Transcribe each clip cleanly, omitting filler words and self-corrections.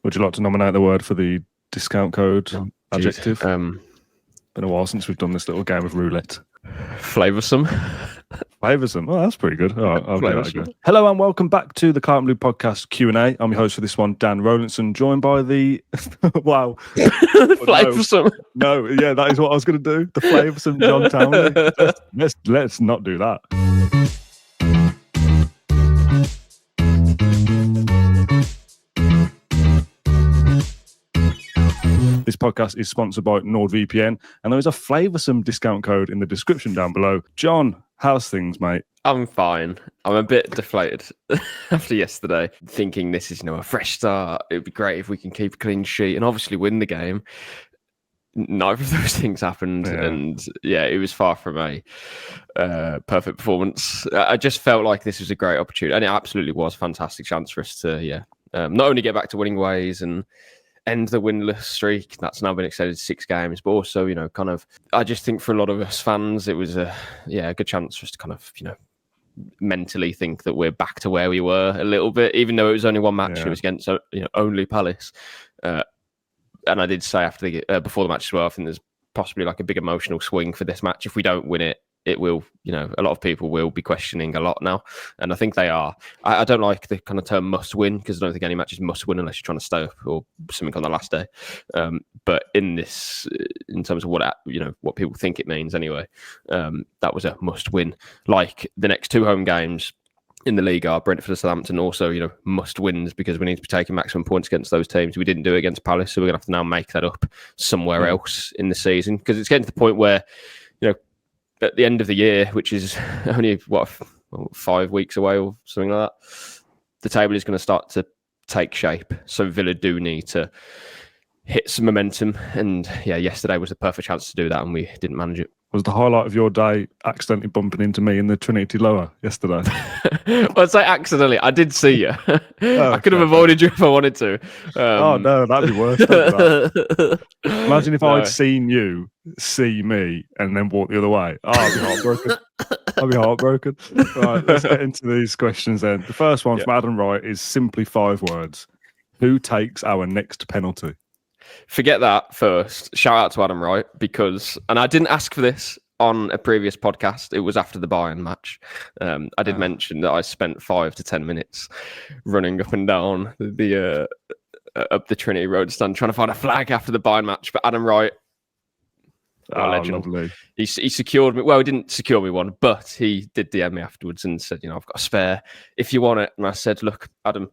Would you like to nominate the word for the discount code adjective? Been a while since we've done this little game of roulette. Flavoursome. Flavoursome. Oh, that's pretty good. All right, I'll give that a go. Hello and welcome back to the Claret and Blue podcast Q&A. I'm your host for this one, Dan Rolinson, joined by the... wow. Flavoursome. No, yeah, that is what I was going to do. The Flavoursome John Townley. Let's not do that. This podcast is sponsored by NordVPN, and there is a flavoursome discount code in the description down below. John, how's things, mate? I'm fine. I'm a bit deflated after yesterday, thinking this is, a fresh start. It would be great if we can keep a clean sheet and obviously win the game. Neither of those things happened, and it was far from a perfect performance. I just felt like this was a great opportunity, and it absolutely was a fantastic chance for us to, not only get back to winning ways and end the winless streak that's now been extended to 6 games, but also, I just think for a lot of us fans, it was a good chance for us to kind of, mentally think that we're back to where we were a little bit, even though it was only one match. It was against, only Palace. And I did say before the match as well, I think there's possibly like a big emotional swing for this match. If we don't win it, it will, a lot of people will be questioning a lot now. And I think they are. I don't like the kind of term must win, because I don't think any match is must win unless you're trying to stay up or something on the last day. But in terms of what people think it means anyway, that was a must win. Like the next 2 home games in the league are Brentford and Southampton, also, must wins, because we need to be taking maximum points against those teams. We didn't do it against Palace, so we're going to have to now make that up somewhere else in the season, because it's getting to the point where, at the end of the year, which is only 5 weeks away or something like that, the table is going to start to take shape. So Villa do need to hit some momentum, and yesterday was the perfect chance to do that, and we didn't manage it. Was the highlight of your day accidentally bumping into me in the Trinity Lower yesterday? Well, I'd say accidentally. I did see you. I could have avoided you if I wanted to. Oh, no, that'd be worse. Imagine if I'd seen you see me and then walk the other way. Oh, I'd be heartbroken. Right, let's get into these questions then. The first one from Adam Wright is simply 5 words. Who takes our next penalty? Forget that first. Shout out to Adam Wright, and I didn't ask for this on a previous podcast. It was after the Bayern match. I did mention that I spent 5 to 10 minutes running up and down up the Trinity Road stand trying to find a flag after the Bayern match. But Adam Wright, legend. Lovely. He secured me. Well, he didn't secure me one, but he did DM me afterwards and said, I've got a spare if you want it. And I said, look, Adam,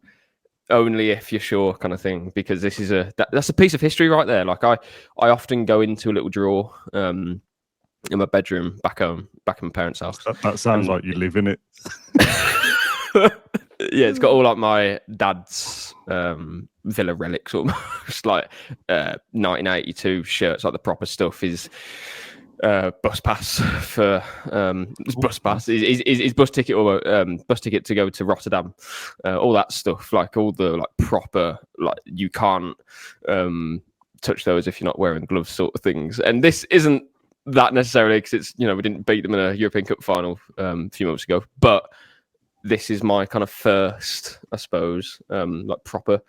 only if you're sure, kind of thing, because this is that's a piece of history right there. Like I often go into a little drawer in my bedroom back in my parents' house. That sounds like you live in it. It's got all like my dad's Villa relics, almost like 1982 shirts, like the proper stuff. His bus pass for his bus pass, his bus ticket or bus ticket to go to Rotterdam, all that stuff, like all the like proper, like you can't touch those if you're not wearing gloves sort of things. And this isn't that necessarily, because it's we didn't beat them in a European Cup final a few months ago, but this is my kind of first, I suppose, like proper.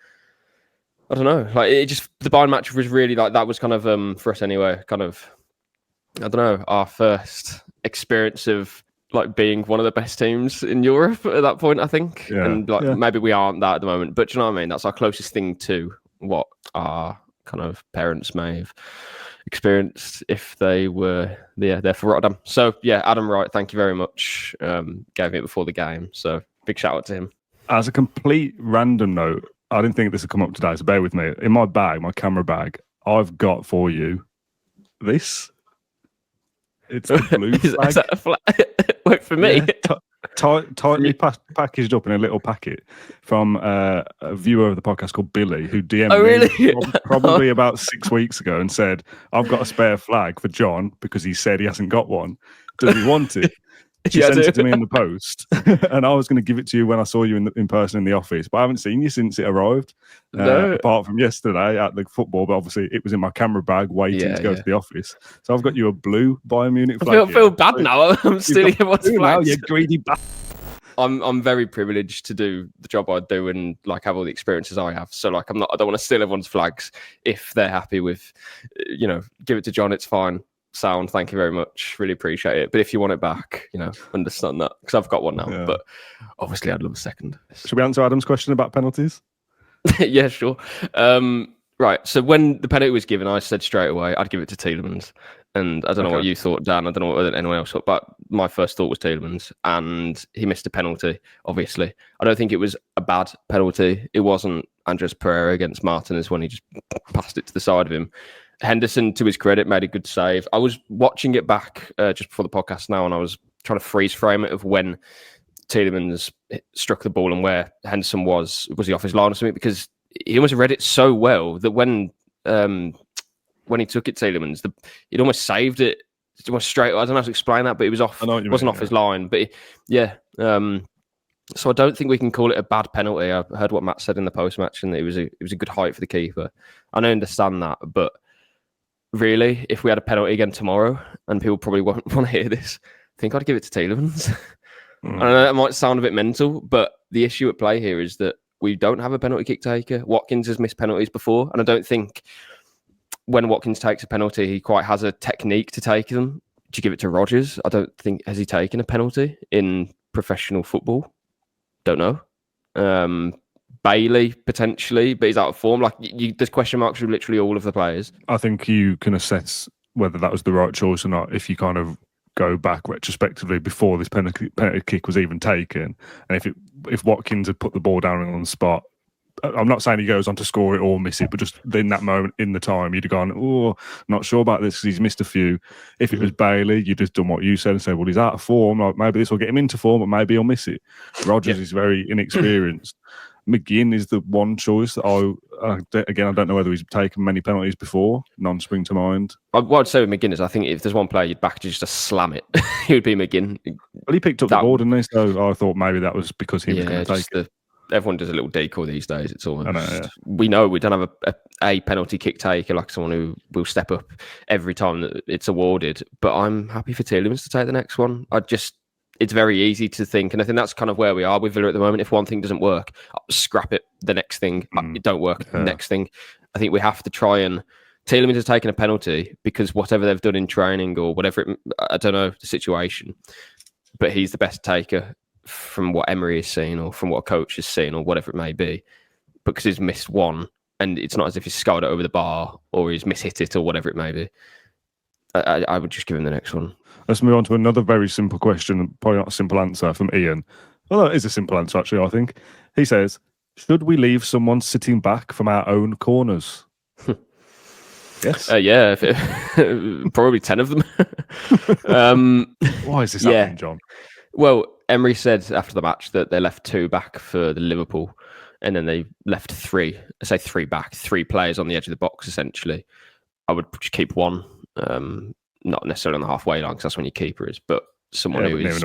I don't know, like it just, the Bayern match was really like, that was kind of for us anyway, kind of, I don't know, our first experience of like being one of the best teams in Europe at that point, I think. And maybe we aren't that at the moment, but do you know what I mean? That's our closest thing to what our kind of parents may have experienced if they were there for Rotterdam. So Adam Wright, thank you very much. Gave me it before the game, so big shout out to him. As a complete random note, I didn't think this would come up today, so bear with me. In my bag, my camera bag, I've got for you this. It's a blue flag. Is that a flag? Wait, for me? Tightly packaged up in a little packet from a viewer of the podcast called Billy, who DM'd me probably about 6 weeks ago and said, I've got a spare flag for John because he said he hasn't got one. Does he want it? She sent it to me in the post, and I was going to give it to you when I saw you in person in the office, but I haven't seen you since it arrived. Apart from yesterday at the football, but obviously it was in my camera bag waiting to go to the office. So I've got you a blue Bayern Munich flag. I feel bad now. I'm stealing everyone's flags. You greedy bastard. I'm very privileged to do the job I do and like have all the experiences I have. So like I don't want to steal everyone's flags if they're happy with, give it to John. It's fine. Sound. Thank you very much. Really appreciate it. But if you want it back, understand that because I've got one now. Yeah. But obviously, I'd love a second. Should we answer Adam's question about penalties? Yeah, sure. Right. So when the penalty was given, I said straight away I'd give it to Tielemans. And I don't know what you thought, Dan. I don't know what anyone else thought, but my first thought was Tielemans, and he missed a penalty, obviously. I don't think it was a bad penalty. It wasn't Andres Pereira against Martinez when he just passed it to the side of him. Henderson, to his credit, made a good save. I was watching it back just before the podcast now, and I was trying to freeze frame it of when Tielemans struck the ball and where Henderson was he off his line or something, because he almost read it so well that when he took it, Tielemans, he'd almost saved it almost straight. I don't know how to explain that, but it was off. It wasn't off his line. But so I don't think we can call it a bad penalty. I heard what Matt said in the post match, and it was a good height for the keeper. I don't understand that, but really, if we had a penalty again tomorrow, and people probably won't want to hear this, I think I'd give it to Tielemans. I know that might sound a bit mental, but the issue at play here is that we don't have a penalty kick taker. Watkins has missed penalties before, and I don't think when Watkins takes a penalty, he quite has a technique to take them. Do you give it to Rodgers? I don't think, has he taken a penalty in professional football? Don't know. Bailey, potentially, but he's out of form. Like, there's question marks with literally all of the players. I think you can assess whether that was the right choice or not if you kind of go back retrospectively before this penalty kick was even taken. And if Watkins had put the ball down on the spot, I'm not saying he goes on to score it or miss it, but just in that moment, in the time, you'd have gone, oh, not sure about this because he's missed a few. If it was Bailey, you'd just done what you said and said, well, he's out of form. Like, maybe this will get him into form, but maybe he'll miss it. Rodgers is very inexperienced. McGinn is the one choice that again, I don't know whether he's taken many penalties before. None spring to mind. What I'd say with McGinn is I think if there's one player you'd back to just to slam it, it would be McGinn. Well, he picked up the ball, didn't he? So I thought maybe that was because he was going to take it. Everyone does a little decoy these days. It's almost we know we don't have a penalty kick taker like someone who will step up every time that it's awarded. But I'm happy for Tielemans to take the next one. It's very easy to think, and I think that's kind of where we are with Villa at the moment. If one thing doesn't work, scrap it. The next thing, it don't work. The next thing, I think we have to try and. Tielemans has taken a penalty because whatever they've done in training or whatever, I don't know the situation, but he's the best taker from what Emery has seen or from what a coach has seen or whatever it may be, because he's missed one and it's not as if he's scored it over the bar or he's mishit it or whatever it may be. I would just give him the next one. Let's move on to another very simple question, probably not a simple answer from Ian. Although it is a simple answer, actually, I think. He says, should we leave someone sitting back from our own corners? Yes. Probably 10 of them. Why is this happening, John? Well, Emery said after the match that they left 2 back for the Liverpool, and then they left 3. I say 3 back, 3 players on the edge of the box, essentially. I would just keep one, not necessarily on the halfway line, because that's when your keeper is, but someone who is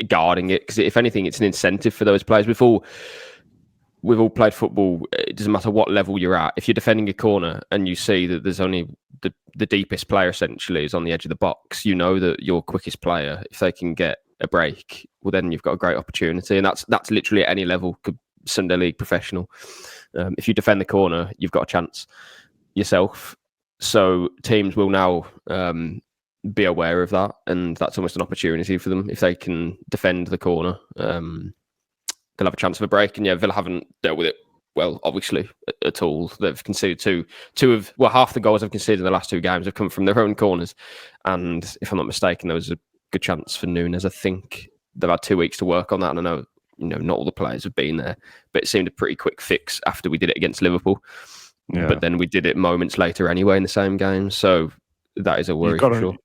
guarding it. Because if anything, it's an incentive for those players. We've all played football. It doesn't matter what level you're at. If you're defending a corner and you see that there's only the deepest player essentially is on the edge of the box, you know that your quickest player, if they can get a break, well, then you've got a great opportunity. And that's literally at any level, Sunday League, professional. If you defend the corner, you've got a chance yourself. So teams will now be aware of that, and that's almost an opportunity for them. If they can defend the corner, they'll have a chance of a break. And Villa haven't dealt with it well, obviously, at all. They've conceded half the goals they've conceded in the last 2 games have come from their own corners. And if I'm not mistaken, there was a good chance for Núñez. I think they've had 2 weeks to work on that. And I know, not all the players have been there, but it seemed a pretty quick fix after we did it against Liverpool. Yeah. But then we did it moments later anyway in the same game. So that is a worry for sure.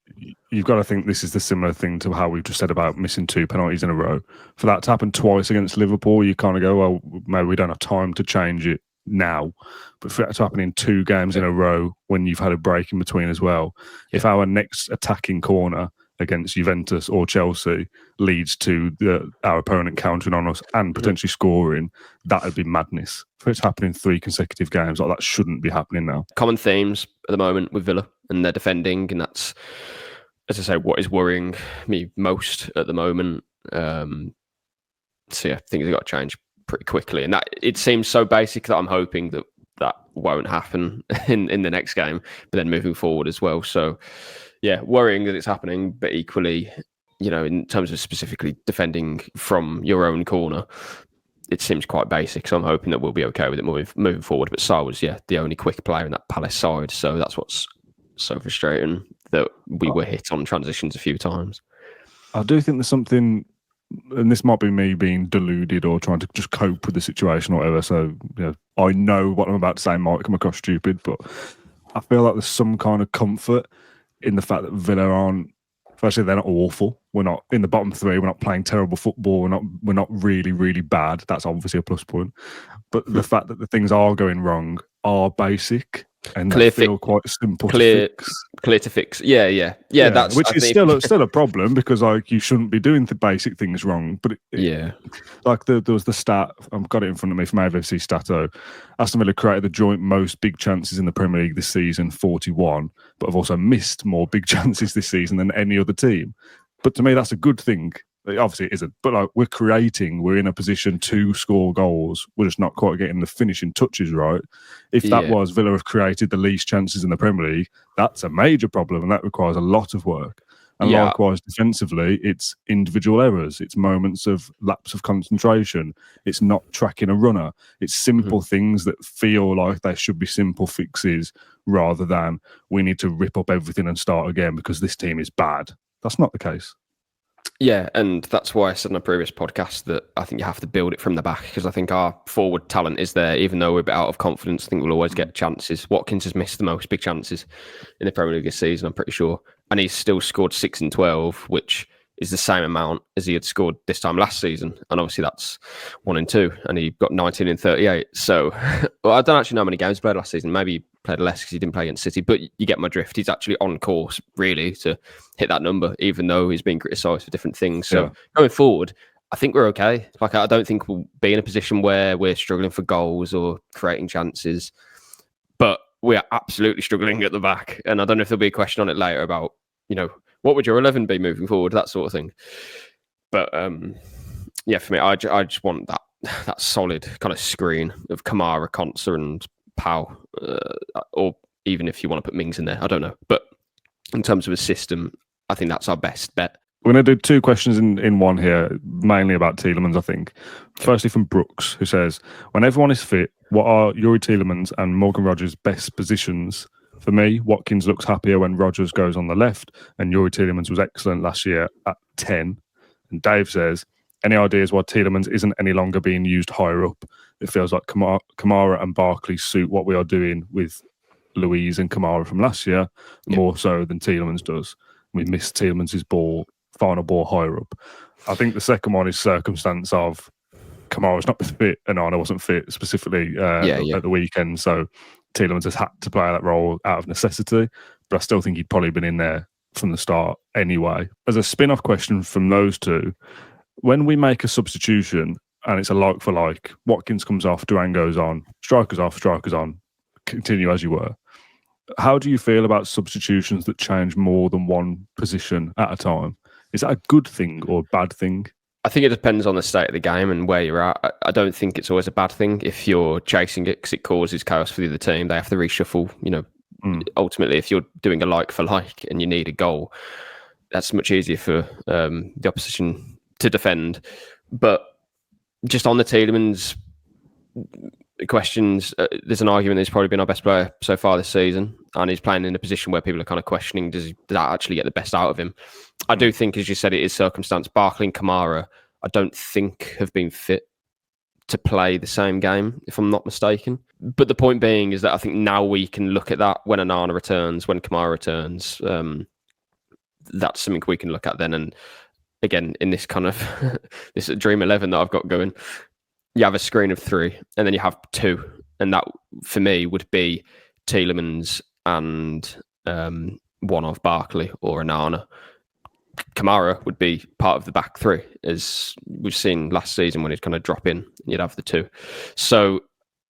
You've got to think this is the similar thing to how we've just said about missing 2 penalties in a row. For that to happen twice against Liverpool, you kind of go, well, maybe we don't have time to change it now. But for that to happen in 2 games in a row when you've had a break in between as well, if our next attacking corner against Juventus or Chelsea leads to our opponent countering on us and potentially scoring, that would be madness. For it to happen in 3 consecutive games, like that shouldn't be happening now. Common themes at the moment with Villa and their defending, and that's, as I say, what is worrying me most at the moment. So yeah, things have got to change pretty quickly, and that it seems so basic that I'm hoping that won't happen in the next game, but then moving forward as well. So yeah, worrying that it's happening, but equally, in terms of specifically defending from your own corner, it seems quite basic. So I'm hoping that we'll be okay with it moving forward. But Sarr was the only quick player in that Palace side, so that's what's so frustrating, that we were hit on transitions a few times. I do think there's something, and this might be me being deluded or trying to just cope with the situation or whatever. So, I know what I'm about to say might come across stupid, but I feel like there's some kind of comfort in the fact that Villa aren't, firstly, they're not awful. We're not in the bottom three. We're not playing terrible football. We're not really, really bad. That's obviously a plus point. But the fact that the things are going wrong are basic. And they feel quite simple to fix. Clear to fix. Yeah. That's which is still a problem, because you shouldn't be doing the basic things wrong. But there was the stat, I've got it in front of me from AFC Stato. Aston Villa created the joint most big chances in the Premier League this season, 41, but have also missed more big chances this season than any other team. But to me, that's a good thing. Obviously, it isn't. But we're in a position to score goals. We're just not quite getting the finishing touches right. If that was Villa have created the least chances in the Premier League, that's a major problem, and that requires a lot of work. And likewise, defensively, it's individual errors. It's moments of lapse of concentration. It's not tracking a runner. It's simple things that feel like they should be simple fixes, rather than we need to rip up everything and start again because this team is bad. That's not the case. Yeah, and that's why I said in a previous podcast that I think you have to build it from the back, because I think our forward talent is there. Even though we're a bit out of confidence, I think we'll always get chances. Watkins has missed the most big chances in the Premier League this season, I'm pretty sure. And he's still scored 6 and 12, which is the same amount as he had scored this time last season. And obviously that's 1 and 2, and he got 19 and 38. So well, I don't actually know how many games he played last season. Maybe he played less because he didn't play against City, but you get my drift. He's actually on course, really, to hit that number, even though he's being criticised for different things. So going forward, I think we're okay. I don't think we'll be in a position where we're struggling for goals or creating chances, but we're absolutely struggling at the back. And I don't know if there'll be a question on it later about, what would your 11 be moving forward, that sort of thing. But for me, I just want that solid kind of screen of Kamara, Konsa and Pau, or even if you want to put Mings in there, I don't know. But in terms of a system, I think that's our best bet. We're going to do 2 questions in one here, mainly about Tielemans, I think. Firstly, from Brooks, who says, when everyone is fit, what are Youri Tielemans and Morgan Rogers' best positions? For me, Watkins looks happier when Rogers goes on the left, and Youri Tielemans was excellent last year at 10. And Dave says, any ideas why Tielemans isn't any longer being used higher up? It feels like Kamara and Barkley suit what we are doing with Louise and Kamara from last year, more so than Tielemans does. We missed Tielemans' final ball higher up. I think the second one is circumstance of Kamara's not fit and Arna wasn't fit specifically at the weekend, so Tielemans has had to play that role out of necessity, but I still think he'd probably been in there from the start anyway. As a spin-off question from those two, when we make a substitution and it's a like for like, Watkins comes off, Duran goes on, strikers off, strikers on, continue as you were. How do you feel about substitutions that change more than one position at a time? Is that a good thing or a bad thing? I think it depends on the state of the game and where you're at. I don't think it's always a bad thing if you're chasing it, because it causes chaos for the other team. They have to reshuffle. Ultimately, if you're doing a like for like and you need a goal, that's much easier for the opposition to defend. But just on the Tielemans questions, there's an argument that he's probably been our best player so far this season, and he's playing in a position where people are kind of questioning, does that actually get the best out of him? I do think, as you said, it is circumstance. Barkley and Kamara, I don't think have been fit to play the same game, if I'm not mistaken. But the point being is that I think now we can look at that when Onana returns, when Kamara returns. That's something we can look at then. And again, in this kind of this Dream 11 that I've got going, you have a screen of 3 and then you have 2. And that, for me, would be Tielemans and one of Barkley or Onana. Kamara would be part of the back 3, as we've seen last season when he'd kind of drop in and you'd have the 2. So,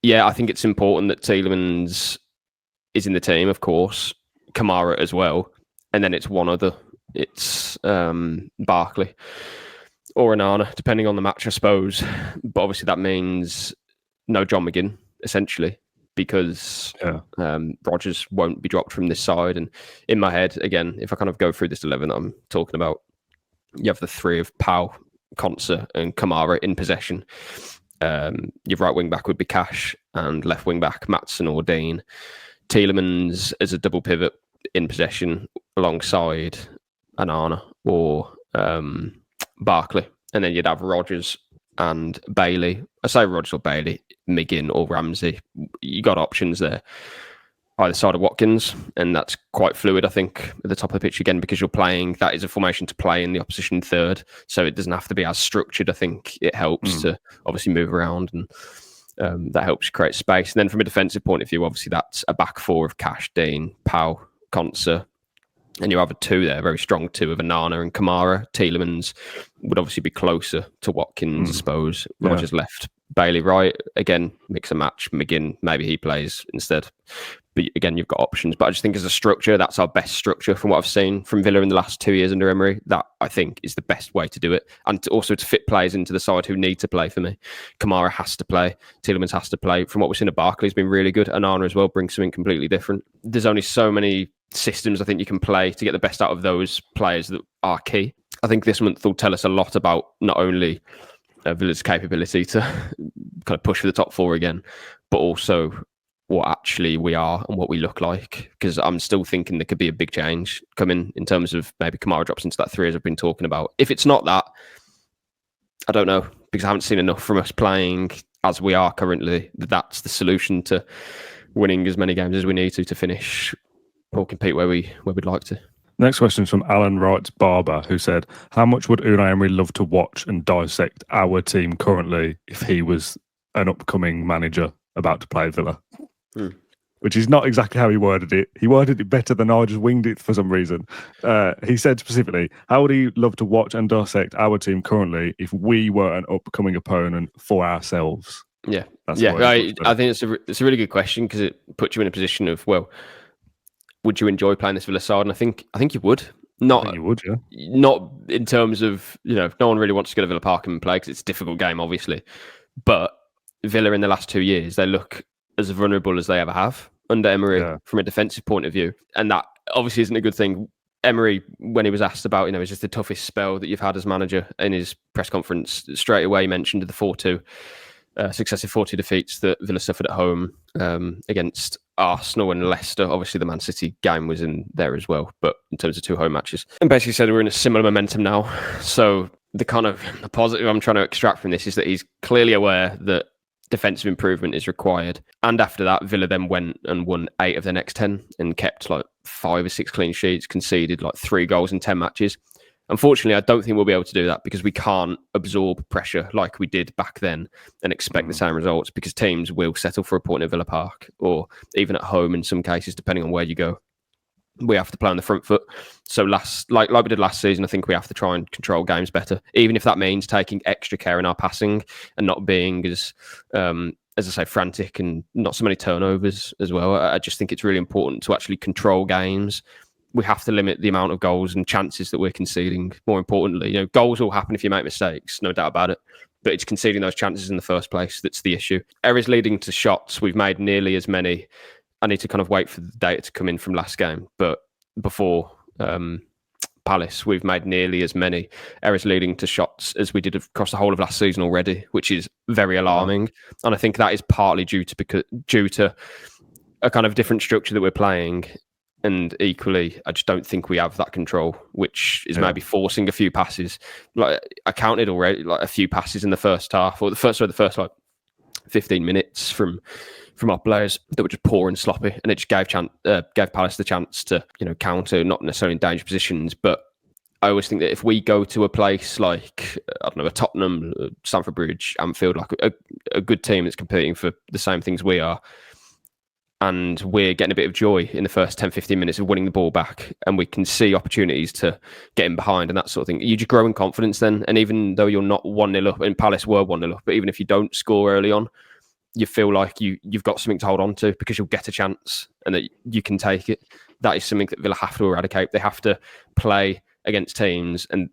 yeah, I think it's important that Tielemans is in the team, of course, Kamara as well, and then it's one other. It's Barkley. or Onana, depending on the match, I suppose. But obviously that means no John McGinn, essentially, because Rodgers won't be dropped from this side. And in my head, again, if I kind of go through this 11 that I'm talking about, you have the three of Pau, Konsa and Kamara in possession. Your right wing back would be Cash, and left wing back Maatsen or Dean. Tielemans as a double pivot in possession alongside Onana or Barkley, and then you'd have Rodgers and Bailey. I say Rodgers or Bailey, McGinn or Ramsey. You got options there, either side of Watkins, and that's quite fluid, I think, at the top of the pitch again, because you're playing. That is a formation to play in the opposition third, so it doesn't have to be as structured. I think it helps to obviously move around, and that helps create space. And then from a defensive point of view, obviously that's a back four of Cash, Dean, Pau, Konsa. And you have a two there, very strong two of Onana and Kamara. Tielemans would obviously be closer to Watkins, I suppose. Rodgers left, Bailey right. Again, mix and match. McGinn, maybe he plays instead. But again, you've got options. But I just think as a structure, that's our best structure from what I've seen from Villa in the last 2 years under Emery. That, I think, is the best way to do it. And also to fit players into the side who need to play for me. Kamara has to play. Tielemans has to play. From what we've seen at Barkley, has been really good. Onana as well brings something completely different. There's only so many systems I think you can play to get the best out of those players that are key. I think this month will tell us a lot about not only Villa's capability to kind of push for the top four again, but also what actually we are and what we look like. Because I'm still thinking there could be a big change coming in terms of maybe Kamara drops into that three as I've been talking about. If it's not that, I don't know, because I haven't seen enough from us playing as we are currently. That's the solution to winning as many games as we need to finish or compete where we'd like to. Next question is from Alan Wright Barber, who said, how much would Unai Emery love to watch and dissect our team currently if he was an upcoming manager about to play Villa? Which is not exactly how he worded it. He worded it better than I just winged it for some reason. He said specifically, how would he love to watch and dissect our team currently if we were an upcoming opponent for ourselves? Yeah. I think it's a really good question because it puts you in a position of, well, would you enjoy playing this Villa side? And I think you would. Not in terms of, no one really wants to go to Villa Park and play because it's a difficult game, obviously. But Villa in the last 2 years, they look as vulnerable as they ever have under Emery from a defensive point of view. And that obviously isn't a good thing. Emery, when he was asked about, is this the toughest spell that you've had as manager, in his press conference, straight away he mentioned the 4-2. Successive 40 defeats that Villa suffered at home against Arsenal and Leicester. Obviously, the Man City game was in there as well, but in terms of 2 home matches. And basically said we're in a similar momentum now. So the positive I'm trying to extract from this is that he's clearly aware that defensive improvement is required. And after that, Villa then went and won 8 of their next 10 and kept 5 or 6 clean sheets, conceded 3 goals in 10 matches. Unfortunately, I don't think we'll be able to do that because we can't absorb pressure like we did back then and expect the same results, because teams will settle for a point at Villa Park or even at home in some cases, depending on where you go. We have to play on the front foot. So like we did last season, I think we have to try and control games better, even if that means taking extra care in our passing and not being as I say, frantic and not so many turnovers as well. I just think it's really important to actually control games. We have to limit the amount of goals and chances that we're conceding. More importantly, goals will happen if you make mistakes, no doubt about it. But it's conceding those chances in the first place that's the issue. Errors leading to shots, we've made nearly as many. I need to kind of wait for the data to come in from last game. But before Palace, we've made nearly as many errors leading to shots as we did across the whole of last season already, which is very alarming. And I think that is partly due to a kind of different structure that we're playing. And equally, I just don't think we have that control, which is maybe forcing a few passes. I counted already, a few passes in the first half, or the first 15 minutes from our players that were just poor and sloppy, and it just gave Palace the chance to counter, not necessarily in dangerous positions. But I always think that if we go to a place like a Tottenham, Stamford Bridge, Anfield, a good team that's competing for the same things we are, and we're getting a bit of joy in the first 10, 15 minutes of winning the ball back, and we can see opportunities to get in behind and that sort of thing, you just grow in confidence then. And even though you're not 1-0 up, and Palace were 1-0 up, but even if you don't score early on, you feel like you've got something to hold on to because you'll get a chance and that you can take it. That is something that Villa have to eradicate. They have to play against teams, and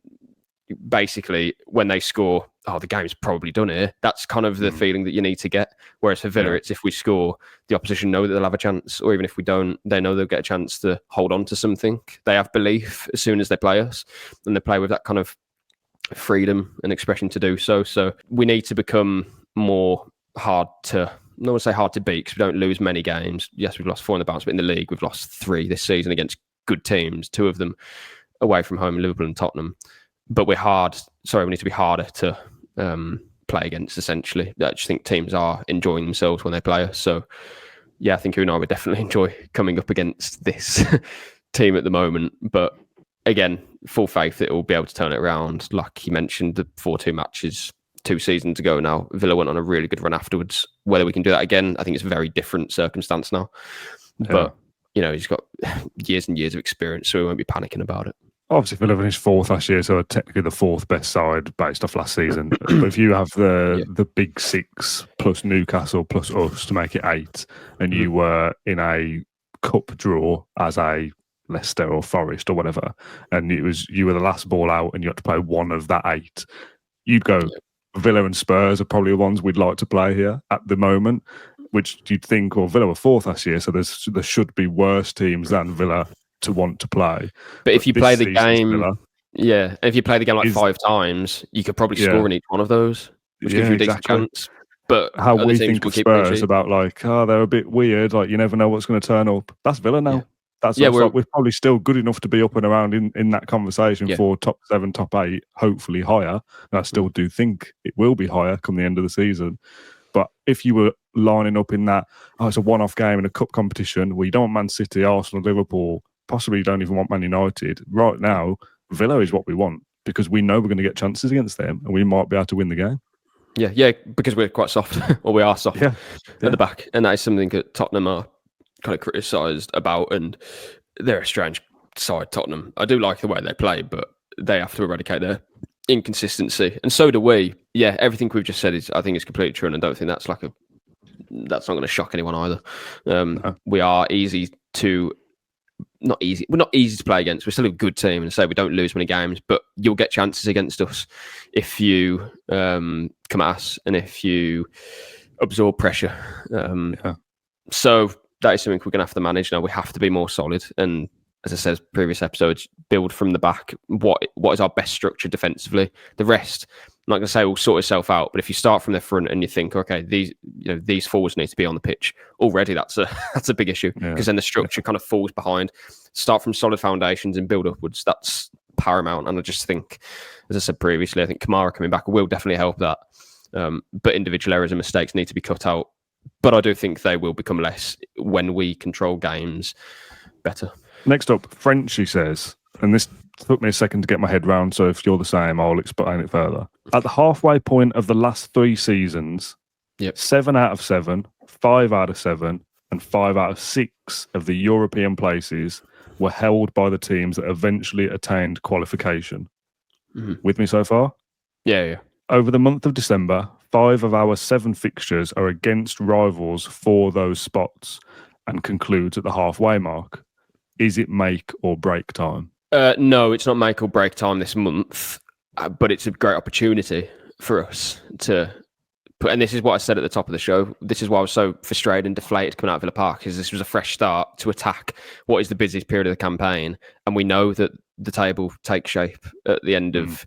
basically when they score, the game's probably done here. That's kind of the feeling that you need to get. Whereas for Villa, it's if we score, the opposition know that they'll have a chance, or even if we don't, they know they'll get a chance to hold on to something. They have belief as soon as they play us, and they play with that kind of freedom and expression to do so. So we need to become more hard to, I don't want to say hard to beat, because we don't lose many games. Yes, we've lost 4 in the bounce, but in the league, we've lost 3 this season against good teams, 2 of them away from home, Liverpool and Tottenham. But we need to be harder to play against, essentially. I just think teams are enjoying themselves when they play us. So, yeah, I think Unai would definitely enjoy coming up against this team at the moment. But again, full faith that it will be able to turn it around. Like you mentioned, the 4-2 matches 2 seasons ago now. Villa went on a really good run afterwards. Whether we can do that again, I think it's a very different circumstance now. Yeah. But, he's got years and years of experience, so we won't be panicking about it. Obviously, Villa finished 4th last year, so technically the 4th best side based off last season. But if you have the big 6 plus Newcastle plus us to make it 8, and you were in a cup draw as a Leicester or Forest or whatever, and you were the last ball out and you had to play one of that 8, you'd go, Villa and Spurs are probably the ones we'd like to play here at the moment, which you'd think, Villa were 4th last year, so there should be worse teams than Villa to want to play. But if you play the game, if you play the game like 5 times, you could probably score in each one of those, which gives you a decent chance. But how we think of Spurs about they're a bit weird, you never know what's going to turn up. That's Villa now. We're probably still good enough to be up and around in that conversation for top 7, top 8, hopefully higher. And I still do think it will be higher come the end of the season. But if you were lining up in that, it's a one-off game in a cup competition where you don't want Man City, Arsenal, Liverpool, possibly you don't even want Man United. Right now, Villa is what we want because we know we're going to get chances against them and we might be able to win the game. Yeah, because we're quite soft, or we are soft at the back. And that is something that Tottenham are kind of criticised about, and they're a strange side, Tottenham. I do like the way they play, but they have to eradicate their inconsistency. And so do we. Yeah, everything we've just said I think is completely true, and I don't think that's not going to shock anyone either. No. We are not easy. We're not easy to play against. We're still a good team, and so we don't lose many games. But you'll get chances against us if you come at us and if you absorb pressure. So that is something we're going to have to manage now. We have to be more solid, and as I said previous episodes, build from the back. What is our best structure defensively? The rest, I'm not going to say will sort itself out, but if you start from the front and you think, okay, these forwards need to be on the pitch already, that's a big issue because then the structure kind of falls behind. Start from solid foundations and build upwards. That's paramount. And I just think, as I said previously, I think Kamara coming back will definitely help that. But individual errors and mistakes need to be cut out. But I do think they will become less when we control games better. Next up, Frenchy says, and this took me a second to get my head round, so if you're the same, I'll explain it further. At the halfway point of the last 3 seasons, 7 out of 7, 5 out of 7, and 5 out of 6 of the European places were held by the teams that eventually attained qualification. Mm-hmm. With me so far? Yeah. Over the month of December, 5 of our 7 fixtures are against rivals for those spots and concludes at the halfway mark. Is it make or break time? No, it's not make or break time this month, but it's a great opportunity for us to put. And this is what I said at the top of the show. This is why I was so frustrated and deflated coming out of Villa Park, is this was a fresh start to attack what is the busiest period of the campaign. And we know that the table takes shape at the end of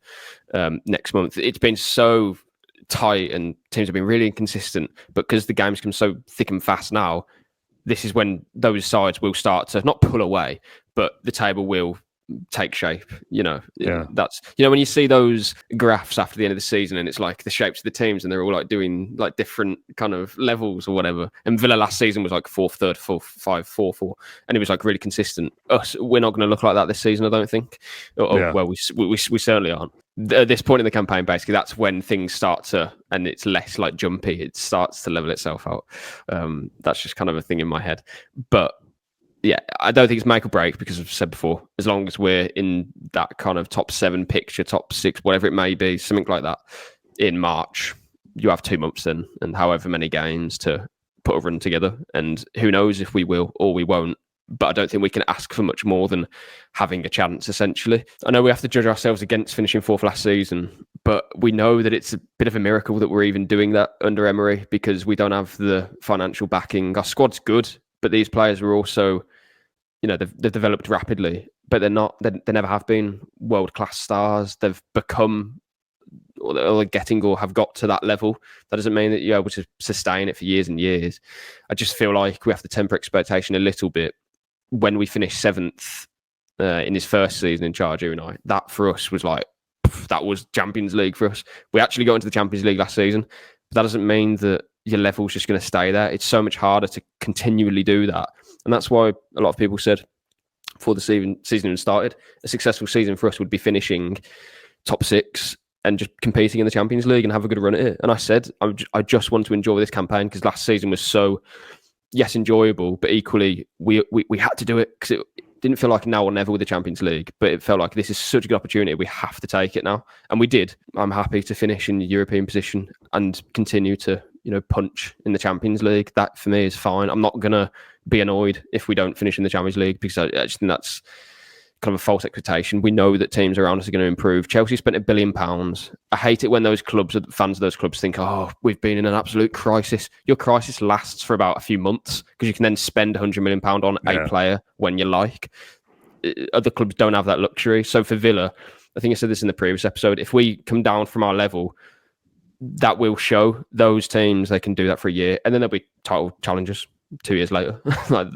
next month. It's been so tight and teams have been really inconsistent, but because the games come so thick and fast now, this is when those sides will start to not pull away, but the table will take shape. That's when you see those graphs after the end of the season and it's like the shapes of the teams and they're all like doing like different kind of levels or whatever. And Villa last season was like 4th, 3rd, 4th, 5, 4, 4, and it was like really consistent. Us, we're not going to look like that this season, I don't think. Well, we certainly aren't. At this point in the campaign, basically, that's when things start to, and it's less like jumpy. It starts to level itself out. That's just kind of a thing in my head. But yeah, I don't think it's make or break because I've said before, as long as we're in that kind of top 7 picture, top 6, whatever it may be, something like that in March, you have 2 months then and however many games to put a run together. And who knows if we will or we won't but I don't think we can ask for much more than having a chance, essentially. I know we have to judge ourselves against finishing fourth last season, but we know that it's a bit of a miracle that we're even doing that under Emery, because we don't have the financial backing. Our squad's good, but these players were also, they've developed rapidly, but they never have been world-class stars. They've become, or they're getting, or have got to that level. That doesn't mean that you're able to sustain it for years and years. I just feel like we have to temper expectation a little bit. When we finished 7th in his first season in charge, Unai, that for us was like, that was Champions League for us. We actually got into the Champions League last season, but that doesn't mean that your level's just going to stay there. It's so much harder to continually do that. And that's why a lot of people said before the season even started, a successful season for us would be finishing top 6 and just competing in the Champions League and have a good run at it. And I said, I just want to enjoy this campaign, because last season was so, yes, enjoyable, but equally we had to do it, because it didn't feel like now or never with the Champions League, but it felt like this is such a good opportunity. We have to take it now. And we did. I'm happy to finish in the European position and continue to, punch in the Champions League. That for me is fine. I'm not going to be annoyed if we don't finish in the Champions League, because I just think that's kind of a false expectation. We know that teams around us are going to improve. Chelsea spent £1 billion. I hate it when those clubs, fans of those clubs, think, oh, we've been in an absolute crisis. Your crisis lasts for about a few months, because you can then spend £100 million on a player when you like. Other clubs don't have that luxury. So for Villa, I think I said this in the previous episode, if we come down from our level, that will show those teams they can do that for a year, and then they'll be title challengers 2 years later.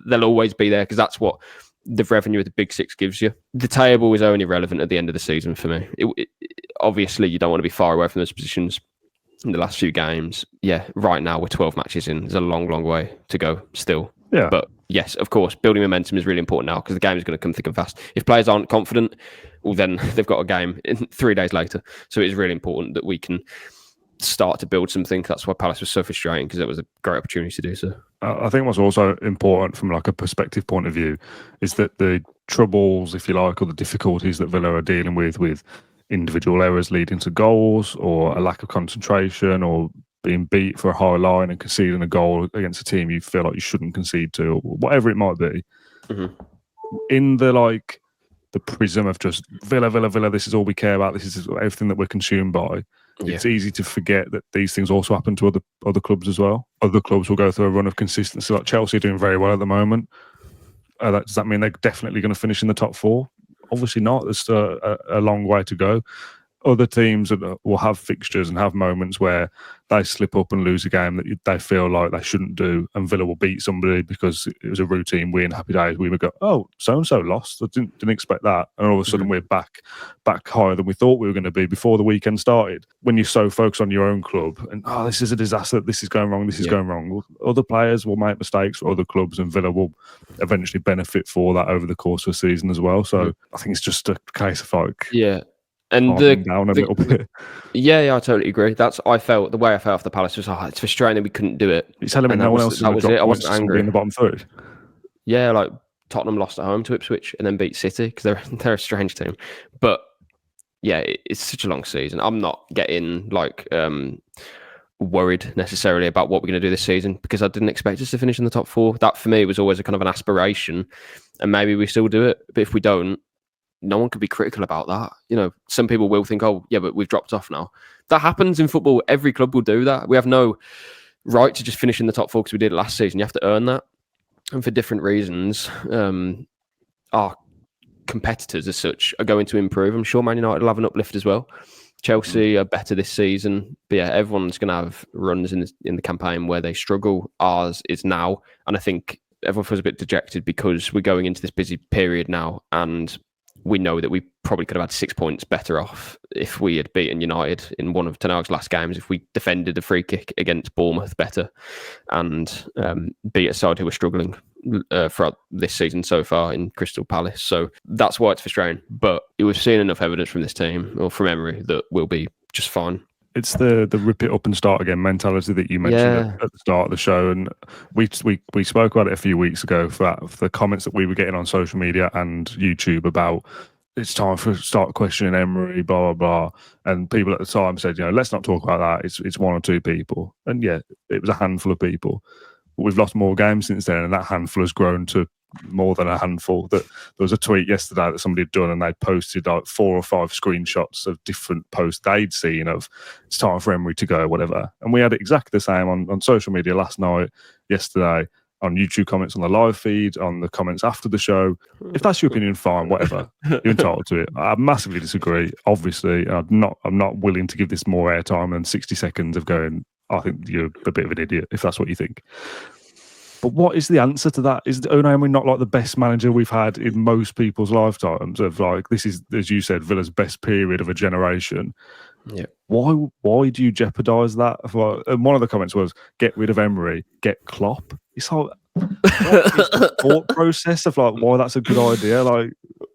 They'll always be there, because that's what the revenue of the Big Six gives you. The table is only relevant at the end of the season for me. Obviously, you don't want to be far away from those positions in the last few games. Yeah, right now we're 12 matches in. There's a long, long way to go still. Yeah. But yes, of course, building momentum is really important now, because the game is going to come thick and fast. If players aren't confident, well, then they've got a game 3 days later. So it is really important that we can start to build something. That's why Palace was so frustrating, because it was a great opportunity to do so. I think what's also important from like a perspective point of view is that the troubles, if you like, or the difficulties that Villa are dealing with individual errors leading to goals, or a lack of concentration, or being beat for a high line and conceding a goal against a team you feel like you shouldn't concede to, or whatever it might be. Mm-hmm. In the prism of just Villa, this is all we care about, this is everything that we're consumed by. It's easy to forget that these things also happen to other clubs as well. Other clubs will go through a run of consistency. Like Chelsea are doing very well at the moment. Does that mean they're definitely going to finish in the top 4? Obviously not. There's still a long way to go. Other teams will have fixtures and have moments where they slip up and lose a game that they feel like they shouldn't do, and Villa will beat somebody because it was a routine win. Happy days. We would go, oh, so-and-so lost. I didn't expect that. And all of a sudden we're back higher than we thought we were going to be before the weekend started. When you're so focused on your own club and, oh, this is a disaster, this is going wrong, this is going wrong. Other players will make mistakes for other clubs, and Villa will eventually benefit for that over the course of the season as well. So I think it's just a case of like... Yeah. And down a little bit. Yeah, I totally agree. The way I felt after Palace was, it's frustrating that we couldn't do it. You're telling me no one else that was it. I wasn't angry in the bottom 3. Yeah, like Tottenham lost at home to Ipswich and then beat City, because they're a strange team. But yeah, it's such a long season. I'm not getting worried necessarily about what we're going to do this season, because I didn't expect us to finish in the top 4. That for me was always a kind of an aspiration, and maybe we still do it. But if we don't, no one could be critical about that. Some people will think, oh, yeah, but we've dropped off now. That happens in football. Every club will do that. We have no right to just finish in the top 4 because we did it last season. You have to earn that. And for different reasons, our competitors as such are going to improve. I'm sure Man United will have an uplift as well. Chelsea are better this season. But yeah, everyone's going to have runs in the campaign where they struggle. Ours is now. And I think everyone feels a bit dejected because we're going into this busy period now, and we know that we probably could have had 6 points better off if we had beaten United in one of Ten Hag's last games, if we defended the free kick against Bournemouth better, and beat a side who were struggling throughout this season so far in Crystal Palace. So that's why it's frustrating. But we've seen enough evidence from this team, or from Emery, that we'll be just fine. It's the rip it up and start again mentality that you mentioned at the start of the show, and we spoke about it a few weeks ago for the comments that we were getting on social media and YouTube about it's time to start questioning Emery, blah blah blah, and people at the time said, let's not talk about that. It's one or two people, and yeah, it was a handful of people. But we've lost more games since then, and that handful has grown to more than a handful. That there was a tweet yesterday that somebody had done, and they'd posted like 4 or 5 screenshots of different posts they'd seen of it's time for Emery to go, whatever. And we had it exactly the same on social media last night, yesterday, on YouTube comments, on the live feed, on the comments after the show. If that's your opinion, fine, whatever. You're entitled to it. I massively disagree, obviously. I'm not willing to give this more airtime than 60 seconds of going, I think you're a bit of an idiot, if that's what you think. But what is the answer to that? Is Unai Emery not like the best manager we've had in most people's lifetimes? Of like, this is, as you said, Villa's best period of a generation. Yeah. Why do you jeopardise that? And one of the comments was, get rid of Emery, get Klopp. It's like, what is the thought process of like why that's a good idea? Like,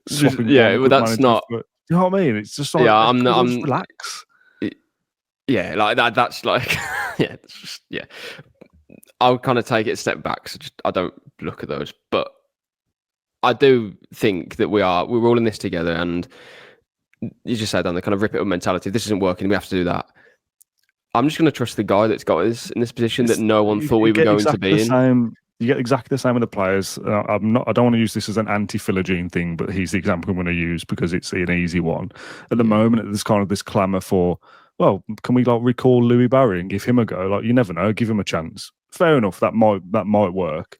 well, that's not. But, you know what I mean? It's just like, I'm relax. Yeah, like that. That's like, yeah. I'll kind of take it a step back. So I don't look at those, but I do think that we're all in this together, and you just said, Dan, the kind of rip it up mentality. If this isn't working, we have to do that. I'm just going to trust the guy that's got us in this position that no one thought we were going to be in. You get exactly the same with the players. I don't want to use this as an anti-Philogene thing, but he's the example I'm going to use because it's an easy one. At the moment, there's kind of this clamour for, well, can we like recall Louis Barry and give him a go? Like, you never know, give him a chance. Fair enough, that might work.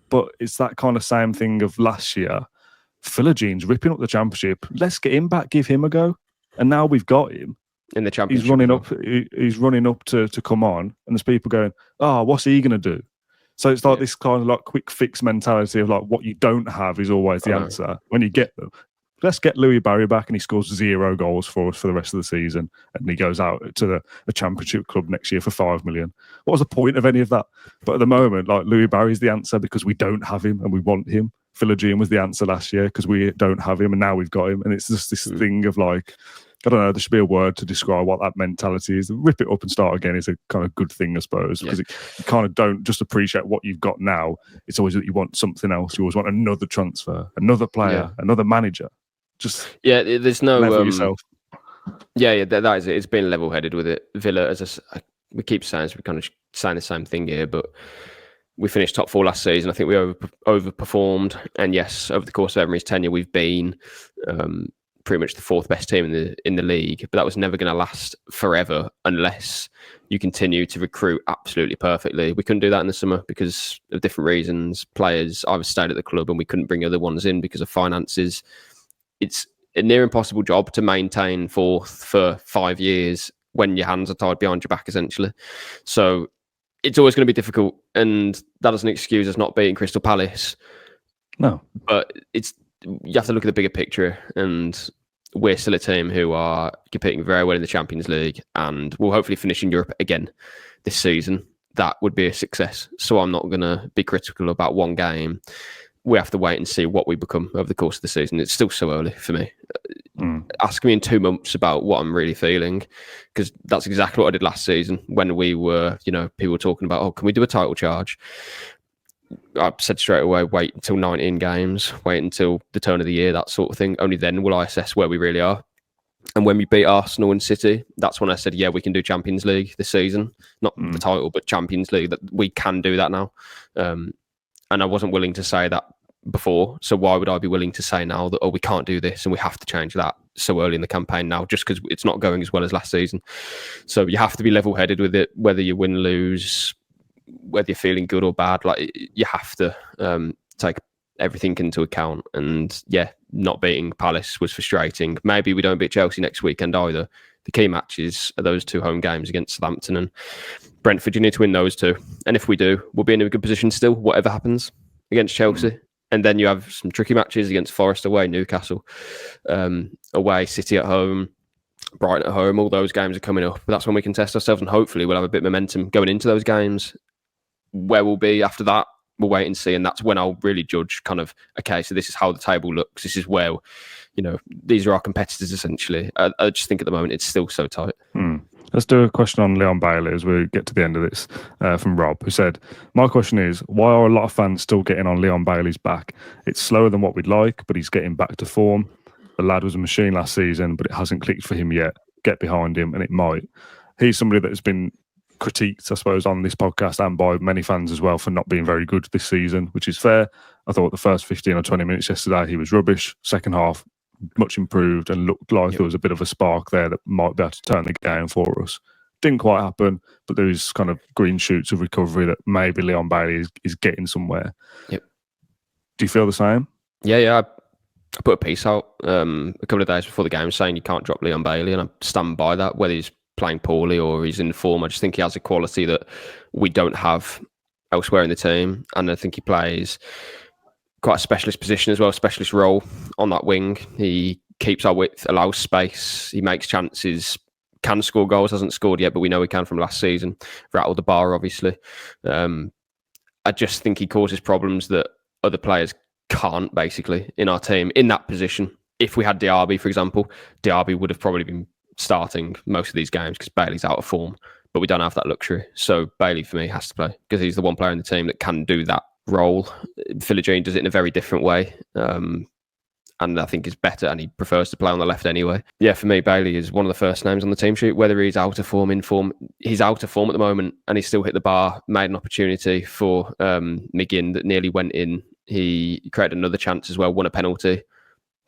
But it's that kind of same thing of last year. Philogene's ripping up the Championship. Let's get him back, give him a go. And now we've got him in the Championship. He's running up to come on, and there's people going, "Oh, what's he going to do?" So it's like this kind of like quick fix mentality of like what you don't have is always the answer when you get them. Let's get Louis Barry back, and he scores 0 goals for us for the rest of the season, and he goes out to the Championship club next year for 5 million. What was the point of any of that? But at the moment, like, Louis Barry's the answer because we don't have him and we want him. Philogene was the answer last year because we don't have him, and now we've got him. And it's just this thing of like, I don't know, there should be a word to describe what that mentality is. Rip it up and start again is a kind of good thing, I suppose, because you kind of don't just appreciate what you've got now. It's always that you want something else. You always want another transfer, another player, another manager. Just there's no level yourself. That is it. It's been level-headed with it. Villa, as we keep saying, so we're kind of saying the same thing here, but we finished top 4 last season. I think we overperformed, and yes, over the course of Emery's tenure, we've been pretty much the 4th best team in the league. But that was never going to last forever unless you continue to recruit absolutely perfectly. We couldn't do that in the summer because of different reasons. Players either stayed at the club, and we couldn't bring other ones in because of finances. It's a near impossible job to maintain 4th for 5 years when your hands are tied behind your back, essentially. So it's always going to be difficult, and that doesn't excuse us not beating Crystal Palace. No. But you have to look at the bigger picture, and we're still a team who are competing very well in the Champions League, and will hopefully finish in Europe again this season. That would be a success. So I'm not going to be critical about one game. We have to wait and see what we become over the course of the season. It's still so early for me. Ask me in 2 months about what I'm really feeling, because that's exactly what I did last season when we were, people were talking about, oh, can we do a title charge? I said straight away, wait until 19 games, wait until the turn of the year, that sort of thing. Only then will I assess where we really are. And when we beat Arsenal and City, that's when I said, yeah, we can do Champions League this season. Not the title, but Champions League. That we can do that now. And I wasn't willing to say that before. So why would I be willing to say now that, oh, we can't do this and we have to change that so early in the campaign now, just because it's not going as well as last season? So you have to be level-headed with it, whether you win, lose, whether you're feeling good or bad. Like, you have to take everything into account. And not beating Palace was frustrating. Maybe we don't beat Chelsea next weekend either. The key matches are those 2 home games against Southampton and Brentford. You need to win those 2. And if we do, we'll be in a good position still, whatever happens against Chelsea. And then you have some tricky matches against Forest away, Newcastle away, City at home, Brighton at home. All those games are coming up. But that's when we can test ourselves, and hopefully we'll have a bit of momentum going into those games. Where we'll be after that, we'll wait and see. And that's when I'll really judge kind of, okay, so this is how the table looks. This is where, these are our competitors, essentially. I just think at the moment it's still so tight. Let's do a question on Leon Bailey as we get to the end of this from Rob, who said, my question is, why are a lot of fans still getting on Leon Bailey's back? It's slower than what we'd like, but he's getting back to form. The lad was a machine last season, but it hasn't clicked for him yet. Get behind him, and it might. He's somebody that has been critiqued, I suppose, on this podcast and by many fans as well for not being very good this season, which is fair. I thought the first 15 or 20 minutes yesterday, he was rubbish. Second half, much improved and looked like there was a bit of a spark there that might be able to turn the game for us. Didn't quite happen, but there's kind of green shoots of recovery that maybe Leon Bailey is getting somewhere. Yep. Do you feel the same? Yeah. I put a piece out a couple of days before the game saying you can't drop Leon Bailey, and I stand by that, whether he's playing poorly or he's in form. I just think he has a quality that we don't have elsewhere in the team, and I think he plays quite a specialist position as well, specialist role on that wing. He keeps our width, allows space, he makes chances, can score goals, hasn't scored yet, but we know he can from last season. Rattled the bar, obviously. I just think he causes problems that other players can't, basically, in our team, in that position. If we had Diaby, for example, Diaby would have probably been starting most of these games because Bailey's out of form, but we don't have that luxury. So Bailey, for me, has to play because he's the one player in the team that can do that role. Philogene does it in a very different way, and I think is better, and he prefers to play on the left anyway. Yeah, for me, Bailey is one of the first names on the team sheet, whether he's out of form, in form. He's out of form at the moment, and he still hit the bar, made an opportunity for McGinn that nearly went in. He created another chance as well, won a penalty.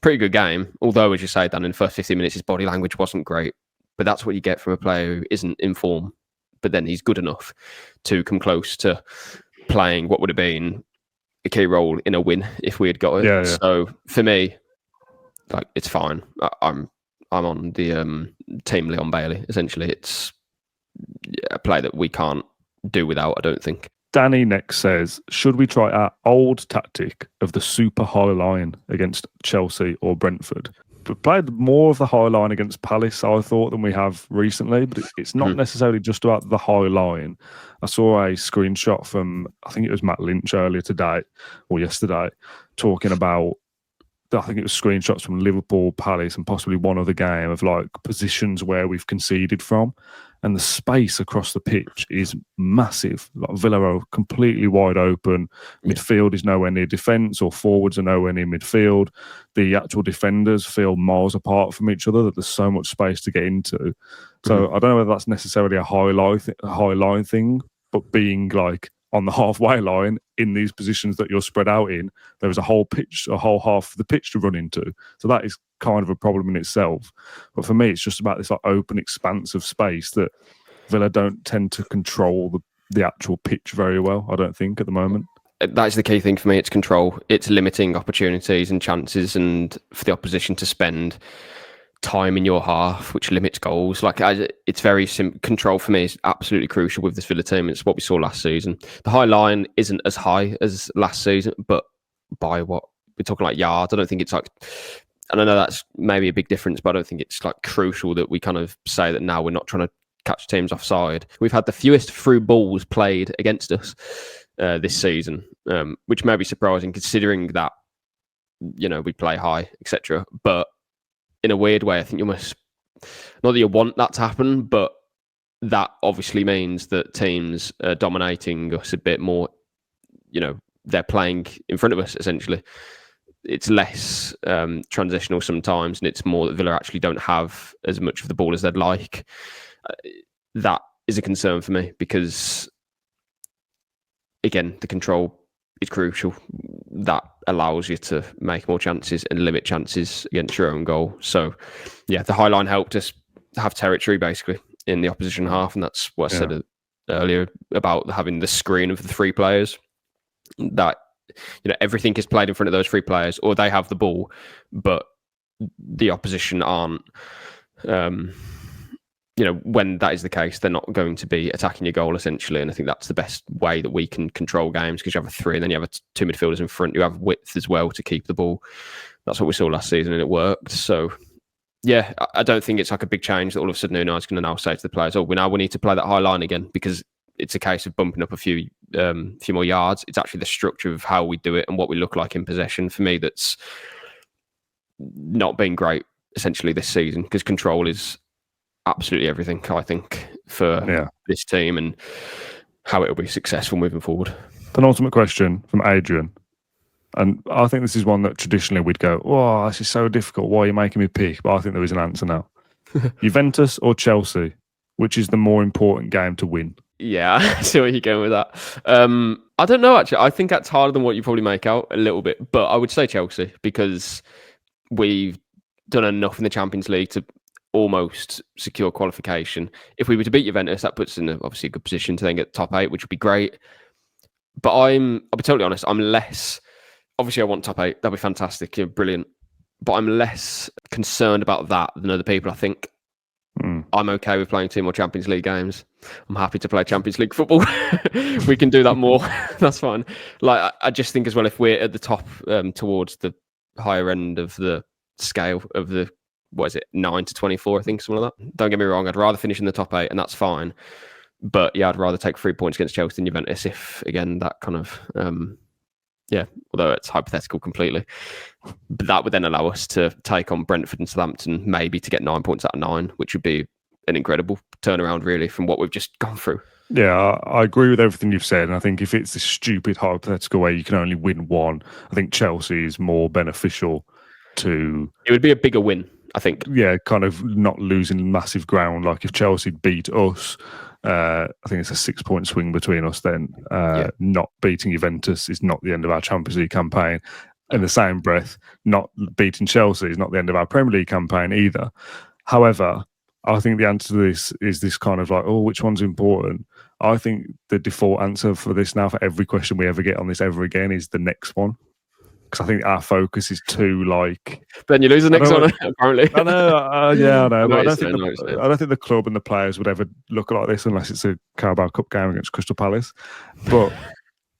Pretty good game, although, as you say, Dan, in the first 15 minutes, his body language wasn't great. But that's what you get from a player who isn't in form, but then he's good enough to come close to playing what would have been a key role in a win if we had got it. Yeah. So for me, like, it's fine. I'm on the team Leon Bailey. Essentially, it's a play that we can't do without, I don't think. Danny next says, should we try our old tactic of the super high line against Chelsea or Brentford? We played more of the high line against Palace, I thought, than we have recently, but it's not necessarily just about the high line. I saw a screenshot from, I think it was Matt Lynch earlier today or yesterday, talking about, I think it was screenshots from Liverpool, Palace, and possibly one other game of like positions where we've conceded from. And the space across the pitch is massive. Like Villa are completely wide open. Midfield is nowhere near defence, or forwards are nowhere near midfield. The actual defenders feel miles apart from each other, that there's so much space to get into. So I don't know whether that's necessarily a high line thing, but being like on the halfway line in these positions that you're spread out in, there is a whole half of the pitch to run into. So that is kind of a problem in itself. But for me, it's just about this like open expanse of space that Villa don't tend to control the actual pitch very well, I don't think, at the moment. That is the key thing for me. It's control. It's limiting opportunities and chances, and for the opposition to spend time in your half, which limits goals. It's very simple. Control for me is absolutely crucial with this Villa team. It's what we saw last season. The high line isn't as high as last season, but by what we're talking, like yards. I don't think it's like, and I know that's maybe a big difference, but I don't think it's like crucial that we kind of say that now we're not trying to catch teams offside. We've had the fewest through balls played against us this season, which may be surprising considering that, you know, we play high, etc. But in a weird way, I think you must, not that you want that to happen, but that obviously means that teams are dominating us a bit more. You know, they're playing in front of us, essentially. It's less transitional sometimes, and it's more that Villa actually don't have as much of the ball as they'd like. That is a concern for me because, again, the control is crucial. That allows you to make more chances and limit chances against your own goal. So, yeah, the high line helped us have territory, basically, in the opposition half, and that's what I said earlier about having the screen of the three players. That, you know, everything is played in front of those three players, or they have the ball, but the opposition aren't. You know, when that is the case, they're not going to be attacking your goal, essentially. And I think that's the best way that we can control games, because you have a three and then you have two midfielders in front. You have width as well to keep the ball. That's what we saw last season, and it worked. So, yeah, I don't think it's like a big change that all of a sudden Unai's going to now say to the players, oh, we need to play that high line again, because it's a case of bumping up a few more yards. It's actually the structure of how we do it and what we look like in possession, for me, that's not been great, essentially, this season, because control is absolutely everything, I think, for this team and how it will be successful moving forward. Penultimate question from Adrian. And I think this is one that traditionally we'd go, oh, this is so difficult. Why are you making me pick? But I think there is an answer now. Juventus or Chelsea? Which is the more important game to win? Yeah, I see where you're going with that. I don't know, actually. I think that's harder than what you probably make out a little bit. But I would say Chelsea, because we've done enough in the Champions League to almost secure qualification. If we were to beat Juventus, that puts us in obviously a good position to then get top 8, which would be great. But I'll be totally honest, I'm less... Obviously, I want top 8. That'd be fantastic. Brilliant. But I'm less concerned about that than other people, I think. I'm okay with playing 2 more Champions League games. I'm happy to play Champions League football. We can do that more. That's fine. Like, I just think as well, if we're at the top towards the higher end of the scale of the, 9 to 24, I think, something like that. Don't get me wrong, I'd rather finish in the top 8, and that's fine. But yeah, I'd rather take 3 points against Chelsea than Juventus if, again, that kind of... although it's hypothetical completely. But that would then allow us to take on Brentford and Southampton, maybe to get 9 points out of 9, which would be an incredible turnaround, really, from what we've just gone through. Yeah, I agree with everything you've said. And I think if it's this stupid hypothetical way you can only win one, I think Chelsea is more beneficial to... It would be a bigger win, I think. Yeah, kind of not losing massive ground. Like if Chelsea beat us... I think it's a 6-point swing between us then. Not beating Juventus is not the end of our Champions League campaign. In the same breath, not beating Chelsea is not the end of our Premier League campaign either. However, I think the answer to this is this kind of like, which one's important? I think the default answer for this now, for every question we ever get on this ever again, is the next one. Because I think our focus is too like... Then you lose the next one, apparently. I know, I know. But I don't think the club and the players would ever look like this unless it's a Carabao Cup game against Crystal Palace. But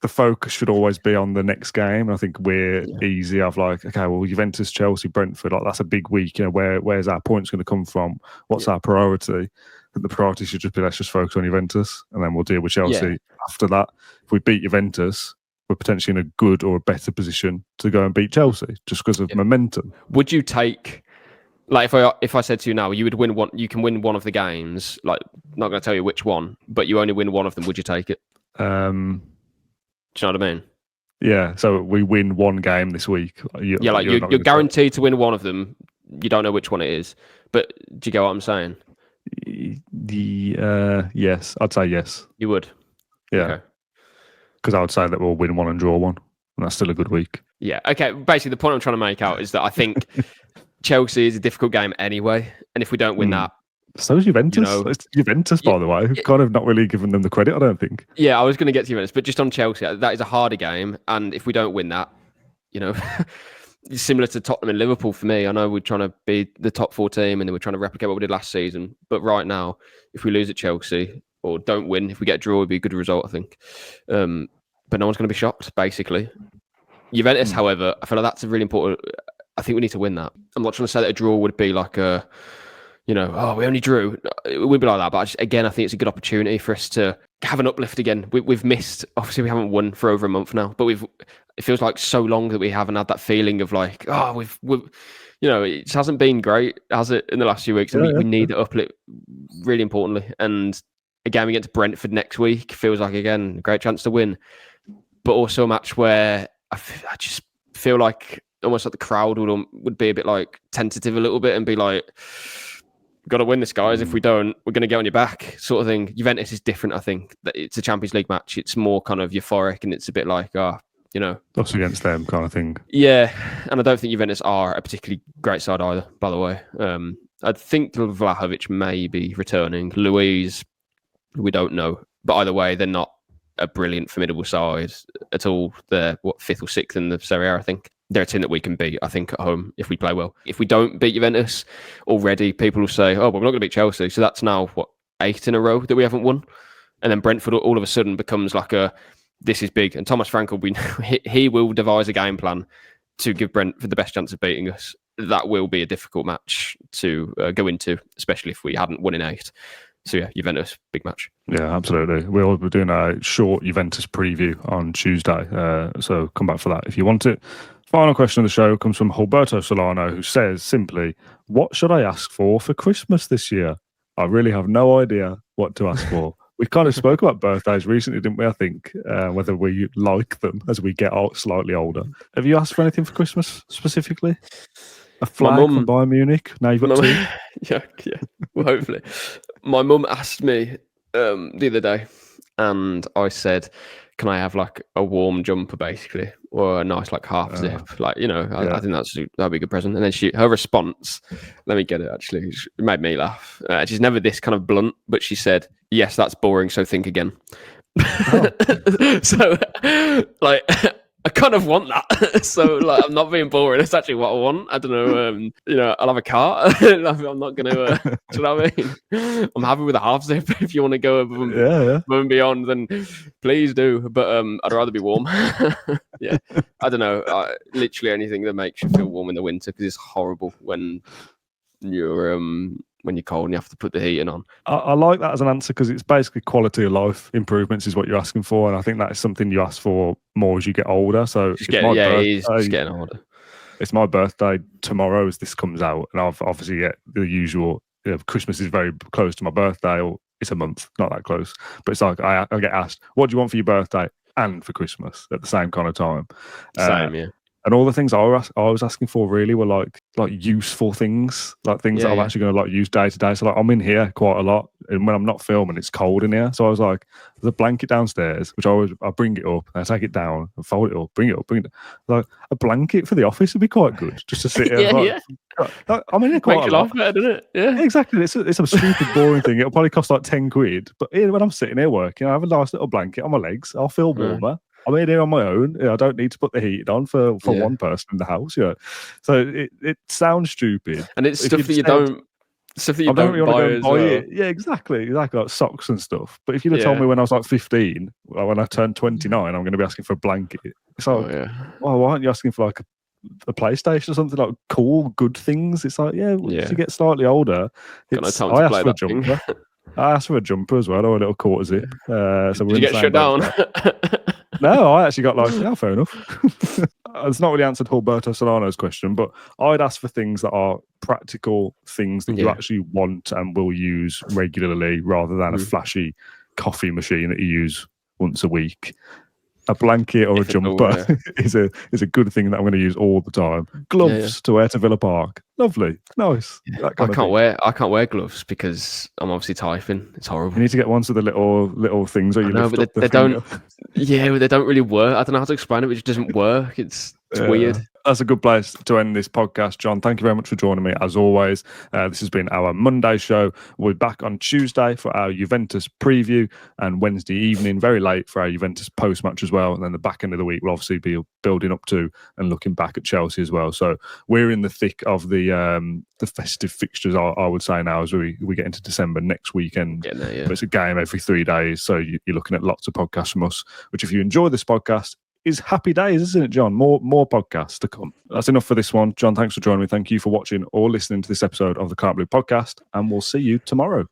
the focus should always be on the next game. I think we're easy of like, okay, well, Juventus, Chelsea, Brentford, like that's a big week. You know, where's our points going to come from? What's our priority? The priority should just be, let's just focus on Juventus, and then we'll deal with Chelsea after that. If we beat Juventus, we're potentially in a good or a better position to go and beat Chelsea just because of momentum. Would you take, like, if I said to you now, you would win one, you can win one of the games, like, not going to tell you which one, but you only win one of them, would you take it? Do you know what I mean? Yeah, so we win one game this week. You're guaranteed to win one of them. You don't know which one it is, but do you get what I'm saying? Yes, I'd say yes. You would? Yeah. Okay. Because I would say that we'll win one and draw one. And that's still a good week. Yeah. Okay. Basically, the point I'm trying to make out is that I think Chelsea is a difficult game anyway. And if we don't win that... So is Juventus. You know, it's Juventus, by the way. We've kind of not really given them the credit, I don't think. Yeah, I was going to get to Juventus. But just on Chelsea, that is a harder game. And if we don't win that, you know... It's similar to Tottenham and Liverpool for me. I know we're trying to be the top 4 team and then we're trying to replicate what we did last season. But right now, if we lose at Chelsea... or don't win, if we get a draw, it would be a good result, I think. But no one's going to be shocked, basically. Juventus, however, I feel like that's a really important... I think we need to win that. I'm not trying to say that a draw would be like a, we only drew. It would be like that. But again, I think it's a good opportunity for us to have an uplift again. We've missed... Obviously, we haven't won for over a month now, but it feels like so long that we haven't had that feeling of like, we've it hasn't been great, has it, in the last few weeks? We need it uplift really importantly. And again, we get to Brentford next week. Feels like, again, a great chance to win. But also a match where I just feel like almost like the crowd would be a bit like tentative a little bit and be like, got to win this, guys. If we don't, we're going to get on your back, sort of thing. Juventus is different, I think. It's a Champions League match. It's more kind of euphoric and it's a bit like, us against them kind of thing. Yeah, and I don't think Juventus are a particularly great side either, by the way. I think Vlahovic may be returning. Luiz, we don't know. But either way, they're not a brilliant, formidable side at all. They're, 5th or 6th in the Serie A, I think. They're a team that we can beat, I think, at home if we play well. If we don't beat Juventus already, people will say, we're not going to beat Chelsea. So that's now, 8 in a row that we haven't won? And then Brentford all of a sudden becomes like this is big. And Thomas Frankel, he will devise a game plan to give Brentford the best chance of beating us. That will be a difficult match to go into, especially if we hadn't won in 8. So yeah, Juventus, big match. Yeah, absolutely. We're doing a short Juventus preview on Tuesday, so come back for that if you want it. Final question of the show comes from Alberto Solano, who says simply, what should I ask for Christmas this year? I really have no idea what to ask for. We kind of spoke about birthdays recently, didn't we? I think whether we like them as we get slightly older. Have you asked for anything for Christmas specifically? A flag from Bayern Munich? Now you've got 2? Yeah. Well, hopefully. My mum asked me the other day, and I said, "Can I have like a warm jumper, basically, or a nice like half zip? Like, you know, I think that'd be a good present." And then her response, let me get it. Actually, it made me laugh. She's never this kind of blunt, but she said, "Yes, that's boring. So think again." Oh. So, like, I kind of want that. So, like, I'm not being boring. It's actually what I want. I don't know. You know, I'll have a car. I'm not going to. Do you know what I mean? I'm happy with a half zip. If you want to go above and beyond, then please do. But I'd rather be warm. Yeah, I don't know. Literally anything that makes you feel warm in the winter, because it's horrible when you're cold and you have to put the heating on. I like that as an answer, because it's basically quality of life improvements is what you're asking for, and I think that is something you ask for more as you get older. So he's getting older. It's my birthday tomorrow as this comes out, and I've obviously get the usual. You know, Christmas is very close to my birthday, or it's a month, not that close, but it's like I get asked, "What do you want for your birthday and for Christmas?" at the same kind of time. Same, yeah. And all the things I was asking for really were like useful things, like things that I'm actually going to like use day to day. So like I'm in here quite a lot, and when I'm not filming, it's cold in here. So I was like, there's a blanket downstairs, which I bring it up, and I take it down, and fold it up, bring it up, bring it down. Like a blanket for the office would be quite good, just to sit here. Like, I'm in here quite Makes a you lot. laugh better, doesn't it? Yeah, exactly. It's a stupid, boring thing. It'll probably cost like 10 quid, but when I'm sitting here working, I have a nice little blanket on my legs. I'll feel warmer. I'm in here on my own. I don't need to put the heat on for one person in the house. Yeah, so it sounds stupid, and it's stuff that you don't really buy as well. It. Yeah, exactly, like socks and stuff. But if you'd have told me when I was like 15, when I turned 29, I'm going to be asking for a blanket. It's like, why aren't you asking for like a PlayStation or something, like cool, good things? It's like, once you get slightly older, I asked for a jumper. I asked for a jumper as well, or a little quarter zip. So did you get shut down? No, I actually got like, fair enough. It's not really answered Humberto Solano's question, but I'd ask for things that are practical things that you actually want and will use regularly, rather than a flashy coffee machine that you use once a week. A blanket or a jumper is a good thing that I'm going to use all the time. Gloves to wear to Villa Park. Lovely, nice. I can't wear gloves because I'm obviously typing. It's horrible. You need to get ones with the little things where you lift up the don't. Yeah, but they don't really work. I don't know how to explain it, but it just doesn't work. It's weird. That's a good place to end this podcast, John. Thank you very much for joining me, as always. This has been our Monday show. We'll be back on Tuesday for our Juventus preview, and Wednesday evening, very late, for our Juventus post-match as well. And then the back end of the week, we'll obviously be building up to and looking back at Chelsea as well. So we're in the thick of the festive fixtures, I would say, now, as we get into December next weekend. But it's a game every 3 days, so you're looking at lots of podcasts from us, which, if you enjoy this podcast, is happy days, isn't it, John? More podcasts to come. That's enough for this one. John, thanks for joining me. Thank you for watching or listening to this episode of the Claret Blue podcast, and we'll see you tomorrow.